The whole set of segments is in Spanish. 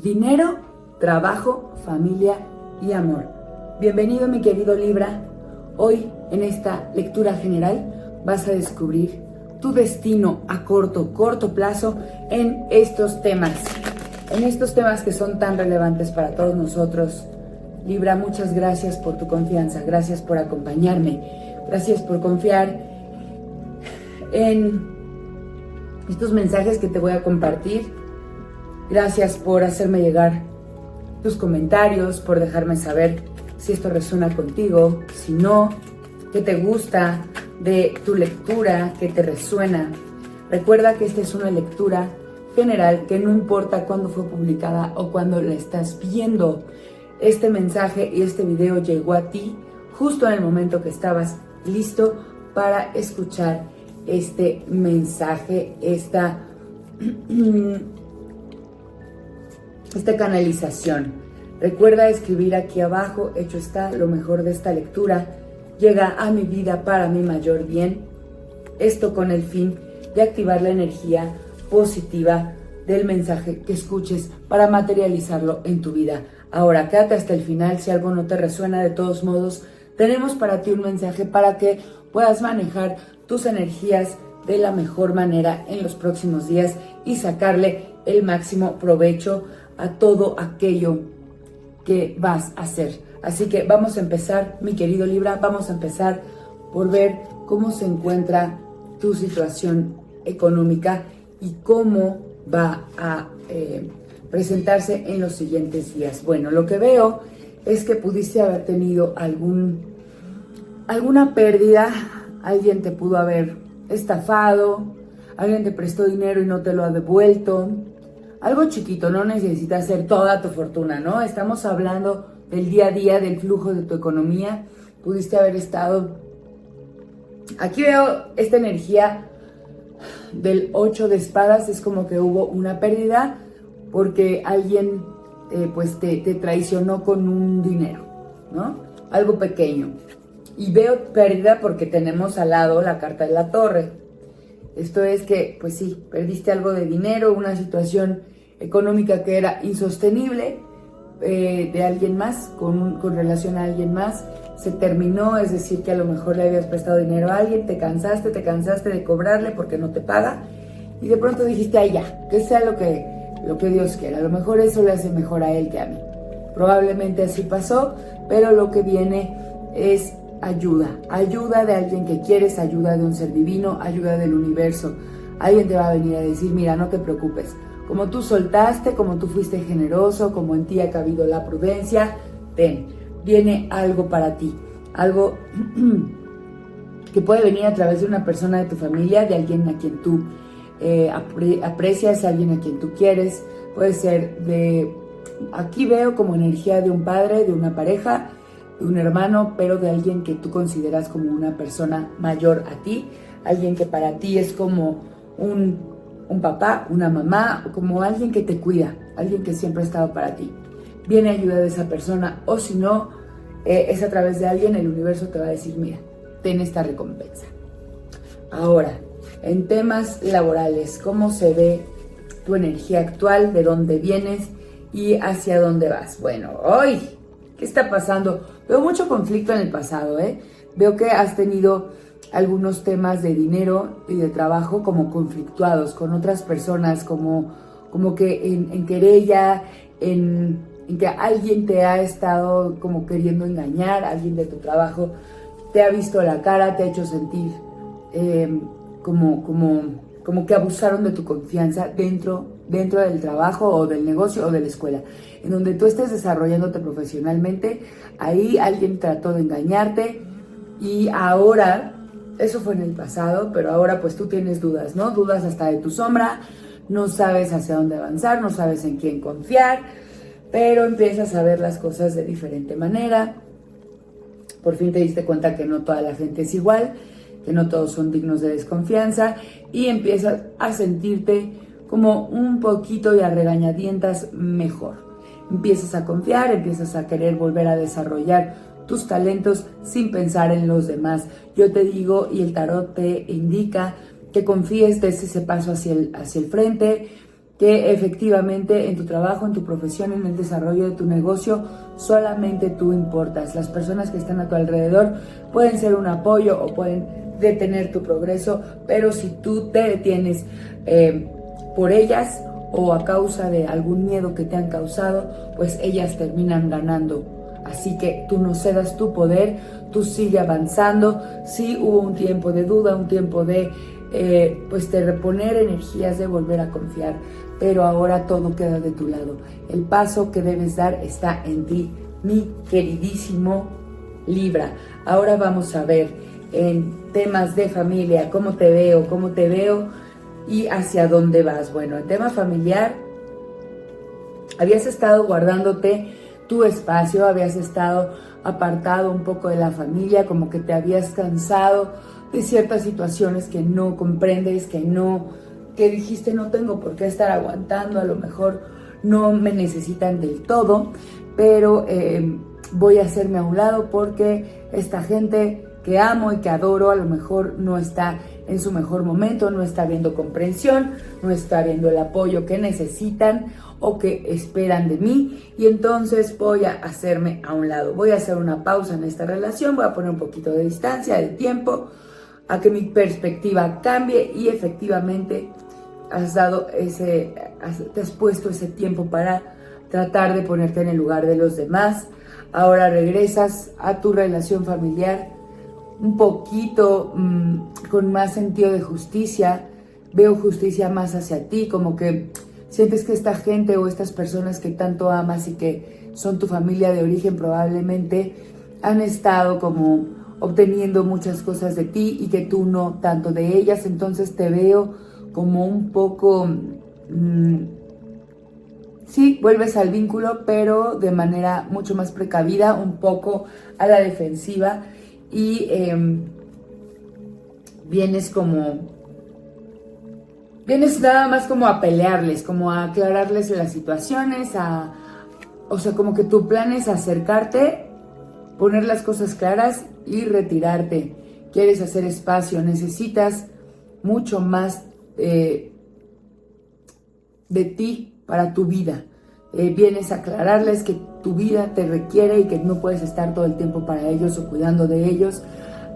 Dinero, trabajo, familia y amor. Bienvenido, mi querido Libra. Hoy, en esta lectura general, vas a descubrir tu destino a corto plazo en estos temas. En estos temas que son tan relevantes para todos nosotros. Libra, muchas gracias por tu confianza. Gracias por acompañarme. Gracias por confiar en estos mensajes que te voy a compartir. Gracias por hacerme llegar tus comentarios, por dejarme saber si esto resuena contigo, si no, qué te gusta de tu lectura, qué te resuena. Recuerda que esta es una lectura general que no importa cuándo fue publicada o cuándo la estás viendo. Este mensaje y este video llegó a ti justo en el momento que estabas listo para escuchar este mensaje, esta canalización. Recuerda escribir aquí abajo: hecho está, lo mejor de esta lectura llega a mi vida para mi mayor bien. Esto con el fin de activar la energía positiva del mensaje que escuches para materializarlo en tu vida. Ahora, quédate hasta el final. Si algo no te resuena, de todos modos, tenemos para ti un mensaje para que puedas manejar tus energías de la mejor manera en los próximos días y sacarle el máximo provecho a todo aquello que vas a hacer. Así que vamos a empezar, mi querido Libra, vamos a empezar por ver cómo se encuentra tu situación económica y cómo va a presentarse en los siguientes días. Bueno, lo que veo es que pudiste haber tenido alguna pérdida. Alguien te pudo haber estafado, alguien te prestó dinero y no te lo ha devuelto. Algo chiquito, no necesitas hacer toda tu fortuna, ¿no? Estamos hablando del día a día, del flujo de tu economía. Pudiste haber estado... Aquí veo esta energía del 8 de espadas, es como que hubo una pérdida porque alguien te traicionó con un dinero, ¿no? Algo pequeño. Y veo pérdida porque tenemos al lado la carta de la torre. Esto es que, pues sí, perdiste algo de dinero, una situación económica que era insostenible de alguien más, con relación a alguien más, se terminó. Es decir, que a lo mejor le habías prestado dinero a alguien, te cansaste de cobrarle porque no te paga, y de pronto dijiste: ay, ya, que sea lo que Dios quiera. A lo mejor eso le hace mejor a él que a mí. Probablemente así pasó, pero lo que viene es ayuda de alguien que quieres, ayuda de un ser divino, ayuda del universo. Alguien te va a venir a decir: mira, no te preocupes, como tú soltaste, como tú fuiste generoso, como en ti ha cabido la prudencia, viene algo para ti, algo que puede venir a través de una persona de tu familia, de alguien a quien tú aprecias, alguien a quien tú quieres. Puede ser aquí veo como energía de un padre, de una pareja, de un hermano, pero de alguien que tú consideras como una persona mayor a ti, alguien que para ti es como un papá, una mamá, como alguien que te cuida, alguien que siempre ha estado para ti. Viene ayuda de esa persona, o si no, es a través de alguien. El universo te va a decir: mira, ten esta recompensa. Ahora, en temas laborales, ¿cómo se ve tu energía actual? ¿De dónde vienes y hacia dónde vas? Bueno, hoy, ¿qué está pasando? Veo mucho conflicto en el pasado, Veo que has tenido algunos temas de dinero y de trabajo como conflictuados con otras personas, como que en querella, en que alguien te ha estado como queriendo engañar, alguien de tu trabajo te ha visto la cara, te ha hecho sentir como que abusaron de tu confianza dentro del trabajo o del negocio o de la escuela. En donde tú estés desarrollándote profesionalmente, ahí alguien trató de engañarte y ahora, eso fue en el pasado, pero ahora pues tú tienes dudas, ¿no? Dudas hasta de tu sombra, no sabes hacia dónde avanzar, no sabes en quién confiar, pero empiezas a ver las cosas de diferente manera. Por fin te diste cuenta que no toda la gente es igual, que no todos son dignos de desconfianza, y empiezas a sentirte como un poquito y a regañadientas mejor. Empiezas a confiar, empiezas a querer volver a desarrollar tus talentos sin pensar en los demás. Yo te digo, y el tarot te indica, que confíes, des ese paso hacia el frente, que efectivamente en tu trabajo, en tu profesión, en el desarrollo de tu negocio, solamente tú importas. Las personas que están a tu alrededor pueden ser un apoyo o pueden detener tu progreso, pero si tú te detienes por ellas o a causa de algún miedo que te han causado, pues ellas terminan ganando. Así que tú no cedas tu poder, tú sigue avanzando. Sí hubo un tiempo de duda, un tiempo de reponer energías, de volver a confiar, pero ahora todo queda de tu lado. El paso que debes dar está en ti, mi queridísimo Libra. Ahora vamos a ver en temas de familia, cómo te veo y hacia dónde vas. Bueno, en tema familiar, habías estado guardándote tu espacio, habías estado apartado un poco de la familia, como que te habías cansado de ciertas situaciones que no comprendes, que dijiste no tengo por qué estar aguantando, a lo mejor no me necesitan del todo, pero voy a hacerme a un lado porque esta gente que amo y que adoro a lo mejor no está en su mejor momento, no está viendo comprensión, no está viendo el apoyo que necesitan o que esperan de mí, y entonces voy a hacerme a un lado, voy a hacer una pausa en esta relación, voy a poner un poquito de distancia, de tiempo, a que mi perspectiva cambie, y efectivamente te has puesto ese tiempo para tratar de ponerte en el lugar de los demás. Ahora regresas a tu relación familiar un poquito con más sentido de justicia, veo justicia más hacia ti, como que sientes que esta gente o estas personas que tanto amas y que son tu familia de origen probablemente han estado como obteniendo muchas cosas de ti y que tú no tanto de ellas. Entonces te veo como un poco, sí, vuelves al vínculo, pero de manera mucho más precavida, un poco a la defensiva, y vienes nada más como a pelearles, como a aclararles las situaciones, o sea, como que tu plan es acercarte, poner las cosas claras y retirarte. Quieres hacer espacio, necesitas mucho más de ti para tu vida. Vienes a aclararles que tu vida te requiere y que no puedes estar todo el tiempo para ellos o cuidando de ellos.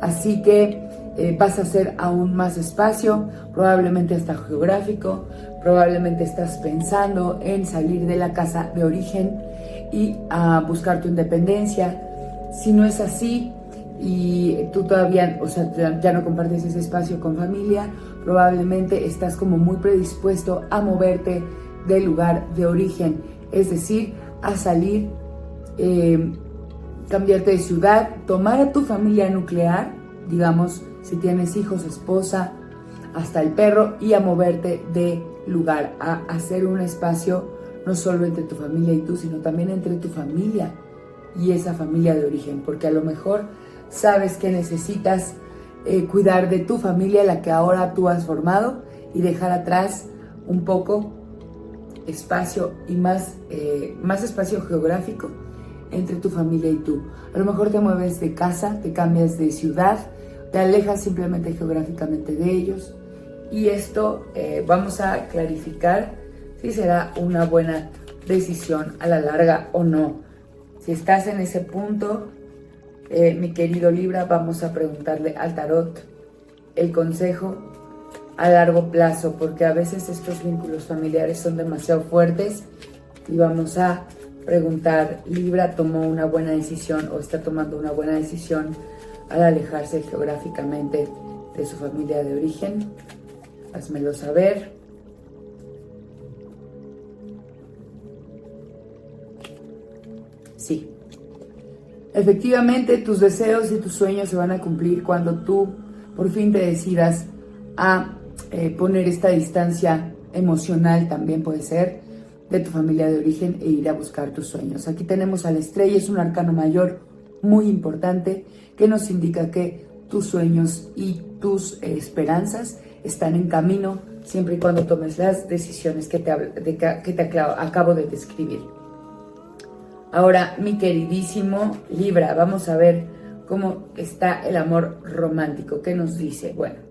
Así que vas a hacer aún más espacio, probablemente hasta geográfico, probablemente estás pensando en salir de la casa de origen y a buscar tu independencia. Si no es así y tú todavía, o sea, ya no compartes ese espacio con familia, probablemente estás como muy predispuesto a moverte del lugar de origen, es decir, a salir, cambiarte de ciudad, tomar a tu familia nuclear, digamos, si tienes hijos, esposa, hasta el perro, y a moverte de lugar, a hacer un espacio no solo entre tu familia y tú, sino también entre tu familia y esa familia de origen, porque a lo mejor sabes que necesitas cuidar de tu familia, la que ahora tú has formado, y dejar atrás un poco espacio y más espacio geográfico entre tu familia y tú. A lo mejor te mueves de casa, te cambias de ciudad, te alejas simplemente geográficamente de ellos, y esto vamos a clarificar si será una buena decisión a la larga o no. Si estás en ese punto, mi querido Libra, vamos a preguntarle al tarot el consejo a largo plazo, porque a veces estos vínculos familiares son demasiado fuertes, y vamos a preguntar: Libra tomó una buena decisión o está tomando una buena decisión al alejarse geográficamente de su familia de origen. Házmelo saber. Sí. Efectivamente, tus deseos y tus sueños se van a cumplir cuando tú por fin te decidas a poner esta distancia emocional, también puede ser, de tu familia de origen, e ir a buscar tus sueños. Aquí tenemos a la estrella, es un arcano mayor muy importante que nos indica que tus sueños y tus esperanzas están en camino, siempre y cuando tomes las decisiones que te acabo de describir. Ahora, mi queridísimo Libra, vamos a ver cómo está el amor romántico. ¿Qué nos dice? Bueno.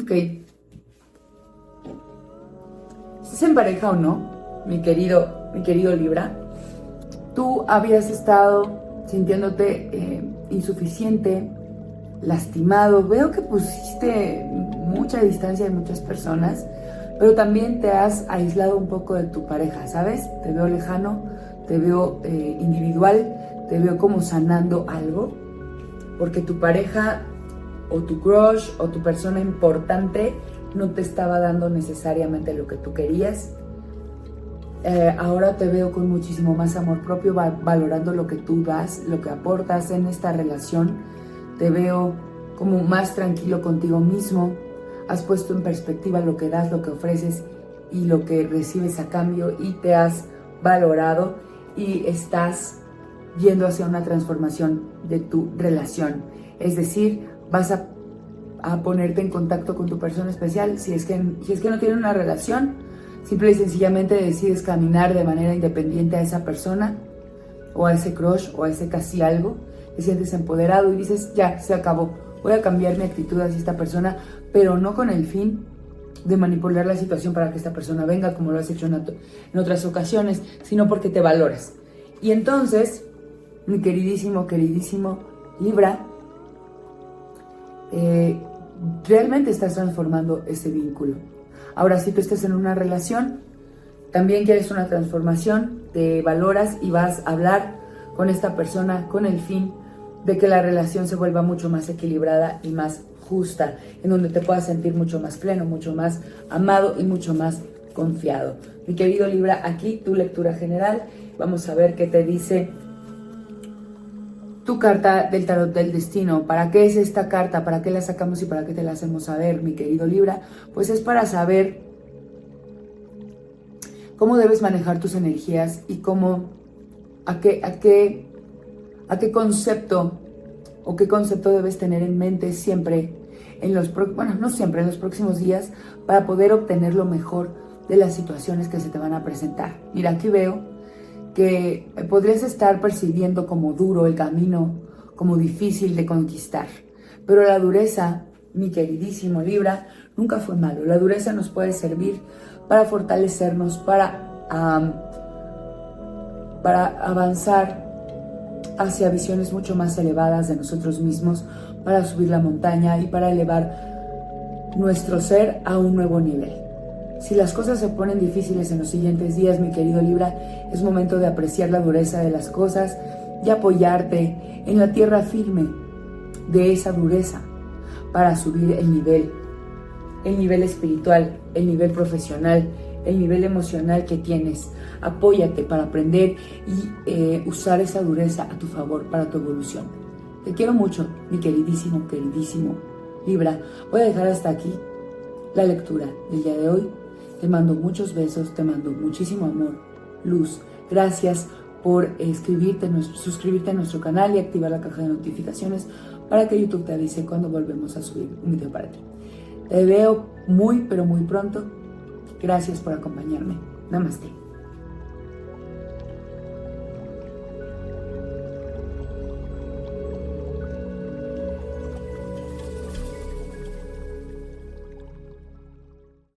Ok. ¿Estás en pareja o no, mi querido Libra? Tú habías estado sintiéndote insuficiente, lastimado. Veo que pusiste mucha distancia de muchas personas, pero también te has aislado un poco de tu pareja, ¿sabes? Te veo lejano, te veo individual, te veo como sanando algo, porque tu pareja o tu crush o tu persona importante no te estaba dando necesariamente lo que tú querías. Ahora te veo con muchísimo más amor propio, valorando lo que tú das, lo que aportas en esta relación. Te veo como más tranquilo contigo mismo. Has puesto en perspectiva lo que das, lo que ofreces y lo que recibes a cambio, y te has valorado y estás yendo hacia una transformación de tu relación. Es decir, vas a ponerte en contacto con tu persona especial. Si es que no tienen una relación, simple y sencillamente decides caminar de manera independiente a esa persona o a ese crush o a ese casi algo. Te sientes empoderado y dices, ya, se acabó. Voy a cambiar mi actitud hacia esta persona, pero no con el fin de manipular la situación para que esta persona venga, como lo has hecho en otras ocasiones, sino porque te valoras. Y entonces, mi queridísimo Libra, realmente estás transformando ese vínculo. Ahora, si tú estás en una relación, también quieres una transformación, te valoras y vas a hablar con esta persona con el fin de que la relación se vuelva mucho más equilibrada y más justa, en donde te puedas sentir mucho más pleno, mucho más amado y mucho más confiado. Mi querido Libra, aquí tu lectura general. Vamos a ver qué te dice tu carta del tarot del destino. ¿Para qué es esta carta? ¿Para qué la sacamos y para qué te la hacemos saber, mi querido Libra? Pues es para saber cómo debes manejar tus energías y a qué concepto o qué concepto debes tener en mente siempre en los próximos días, para poder obtener lo mejor de las situaciones que se te van a presentar. Mira, aquí veo que podrías estar percibiendo como duro el camino, como difícil de conquistar. Pero la dureza, mi queridísimo Libra, nunca fue malo. La dureza nos puede servir para fortalecernos, para avanzar hacia visiones mucho más elevadas de nosotros mismos, para subir la montaña y para elevar nuestro ser a un nuevo nivel. Si las cosas se ponen difíciles en los siguientes días, mi querido Libra, es momento de apreciar la dureza de las cosas y apoyarte en la tierra firme de esa dureza para subir el nivel espiritual, el nivel profesional, el nivel emocional que tienes. Apóyate para aprender y usar esa dureza a tu favor para tu evolución. Te quiero mucho, mi queridísimo Libra. Voy a dejar hasta aquí la lectura del día de hoy. Te mando muchos besos, te mando muchísimo amor, luz. Gracias por suscribirte a nuestro canal y activar la caja de notificaciones para que YouTube te avise cuando volvemos a subir un video para ti. Te veo muy, pero muy pronto. Gracias por acompañarme. Namaste.